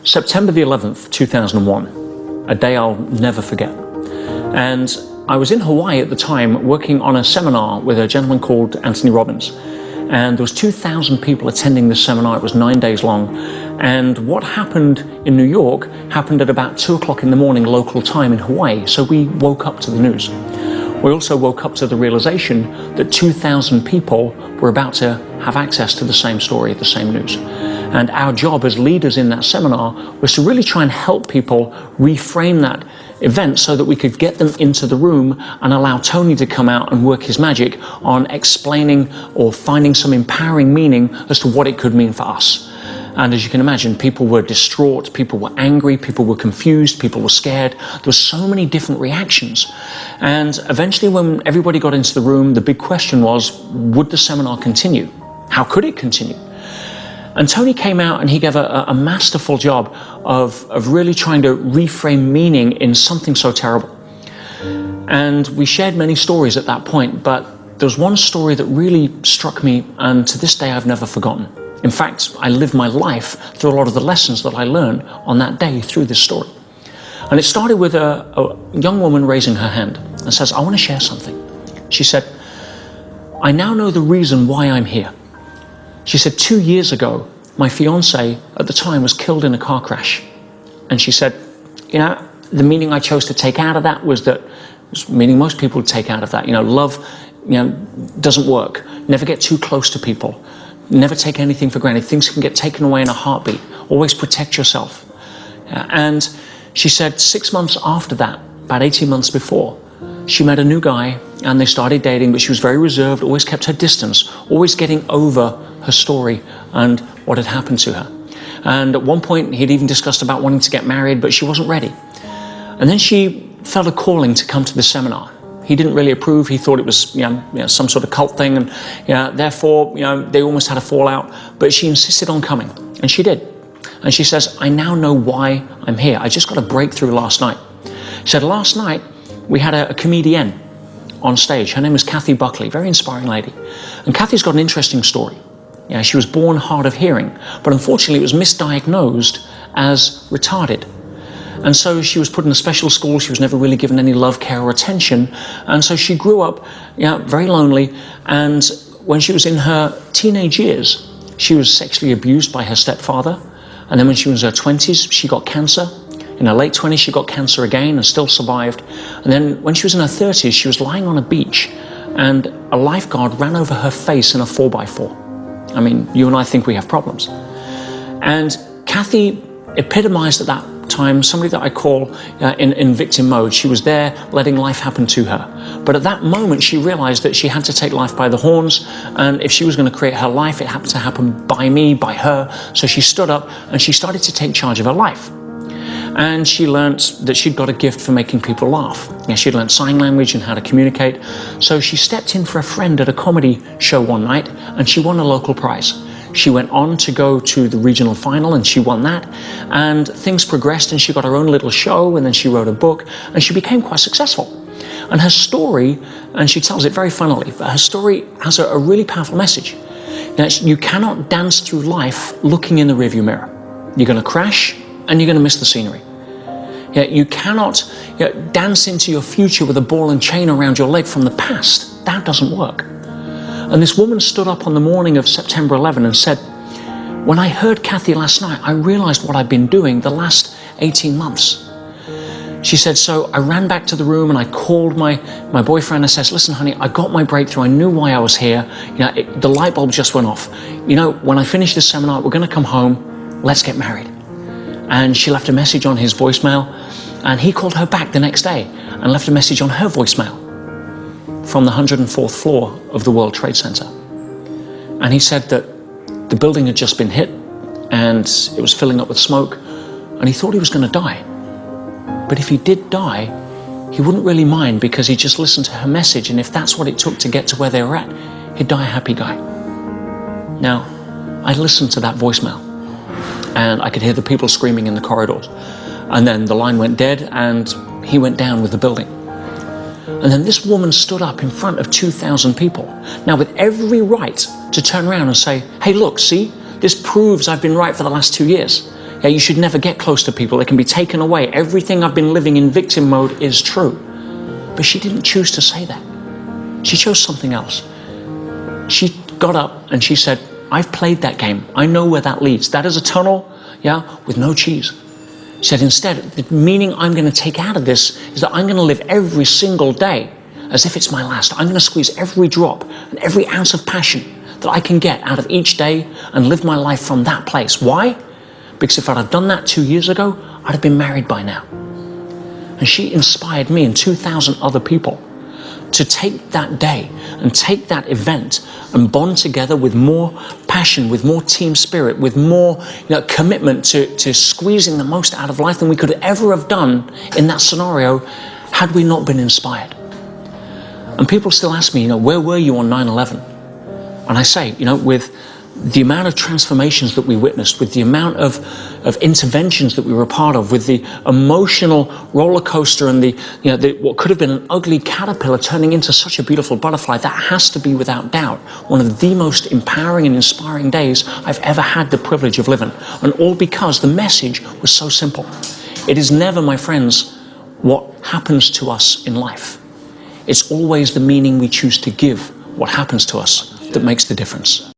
September the 11th, 2001, a day I'll never forget. And I was in Hawaii at the time working on a seminar with a gentleman called Anthony Robbins. And there was 2,000 people attending this seminar. It was 9 days long. And what happened in New York happened at about 2 o'clock in the morning local time in Hawaii. So we woke up to the news. We also woke up to the realization that 2,000 people were about to have access to the same story, the same news. And our job as leaders in that seminar was to really try and help people reframe that event so that we could get them into the room and allow Tony to come out and work his magic on explaining or finding some empowering meaning as to what it could mean for us. And as you can imagine, people were distraught, people were angry, people were confused, people were scared. There were so many different reactions. And eventually when everybody got into the room, the big question was, would the seminar continue? How could it continue? And Tony came out and he gave a masterful job of really trying to reframe meaning in something so terrible. And we shared many stories at that point, but there was one story that really struck me, and to this day I've never forgotten. In fact, I lived my life through a lot of the lessons that I learned on that day through this story. And it started with a young woman raising her hand and says, I want to share something. She said, I now know the reason why I'm here. She said, 2 years ago, my fiance at the time was killed in a car crash. And she said, you know, the meaning I chose to take out of that was that, meaning most people would take out of that, love, doesn't work. Never get too close to people. Never take anything for granted. Things can get taken away in a heartbeat. Always protect yourself. And she said 6 months after that, about 18 months before, she met a new guy and they started dating, but she was very reserved, always kept her distance, always getting over her story and what had happened to her. And at one point, he'd even discussed about wanting to get married, but she wasn't ready. And then she felt a calling to come to the seminar. He didn't really approve. He thought it was some sort of cult thing, and therefore they almost had a fallout. But she insisted on coming, and she did. And she says, I now know why I'm here. I just got a breakthrough last night. She said, last night we had a comedian on stage. Her name is Kathy Buckley, very inspiring lady. And Kathy's got an interesting story. She was born hard of hearing, but unfortunately it was misdiagnosed as retarded. And so she was put in a special school. She was never really given any love, care, or attention. And so she grew up very lonely. And when she was in her teenage years, she was sexually abused by her stepfather. And then when she was in her 20s, she got cancer. In her late 20s, she got cancer again and still survived. And then when she was in her 30s, she was lying on a beach and a lifeguard ran over her face in a 4x4. I mean, you and I think we have problems. And Kathy epitomized at that time somebody that I call in victim mode. She was there letting life happen to her. But at that moment, she realized that she had to take life by the horns. And if she was going to create her life, it happened to happen by me, by her. So she stood up and she started to take charge of her life. And she learned that she'd got a gift for making people laugh. She'd learned sign language and how to communicate. So she stepped in for a friend at a comedy show one night and she won a local prize. She went on to go to the regional final and she won that. And things progressed and she got her own little show and then she wrote a book and she became quite successful. And her story, and she tells it very funnily, but her story has a really powerful message. You cannot dance through life looking in the rearview mirror. You're going to crash and you're going to miss the scenery. You cannot dance into your future with a ball and chain around your leg from the past. That doesn't work. And this woman stood up on the morning of September 11 and said, when I heard Kathy last night, I realized what I've been doing the last 18 months. She said, so I ran back to the room and I called my boyfriend and says, listen, honey, I got my breakthrough. I knew why I was here. The light bulb just went off. When I finish this seminar, we're going to come home. Let's get married. And she left a message on his voicemail and he called her back the next day and left a message on her voicemail from the 104th floor of the World Trade Center. And he said that the building had just been hit and it was filling up with smoke and he thought he was going to die. But if he did die, he wouldn't really mind because he just listened to her message, and if that's what it took to get to where they were at, he'd die a happy guy. Now, I listened to that voicemail and I could hear the people screaming in the corridors. And then the line went dead and he went down with the building. And then this woman stood up in front of 2,000 people. Now with every right to turn around and say, hey, look, see, this proves I've been right for the last 2 years. Yeah, you should never get close to people. It can be taken away. Everything I've been living in victim mode is true. But she didn't choose to say that. She chose something else. She got up and she said, I've played that game. I know where that leads. That is a tunnel, yeah, with no cheese. She said, instead, the meaning I'm going to take out of this is that I'm going to live every single day as if it's my last. I'm going to squeeze every drop and every ounce of passion that I can get out of each day and live my life from that place. Why? Because if I'd have done that 2 years ago, I'd have been married by now. And she inspired me and 2,000 other people to take that day and take that event and bond together with more passion, with more team spirit, with more commitment to squeezing the most out of life than we could ever have done in that scenario had we not been inspired. And people still ask me, where were you on 9/11? And I say, with the amount of transformations that we witnessed, with the amount of interventions that we were a part of, with the emotional roller coaster and what could have been an ugly caterpillar turning into such a beautiful butterfly, that has to be without doubt one of the most empowering and inspiring days I've ever had the privilege of living. And all because the message was so simple. It is never, my friends, what happens to us in life. It's always the meaning we choose to give what happens to us that makes the difference.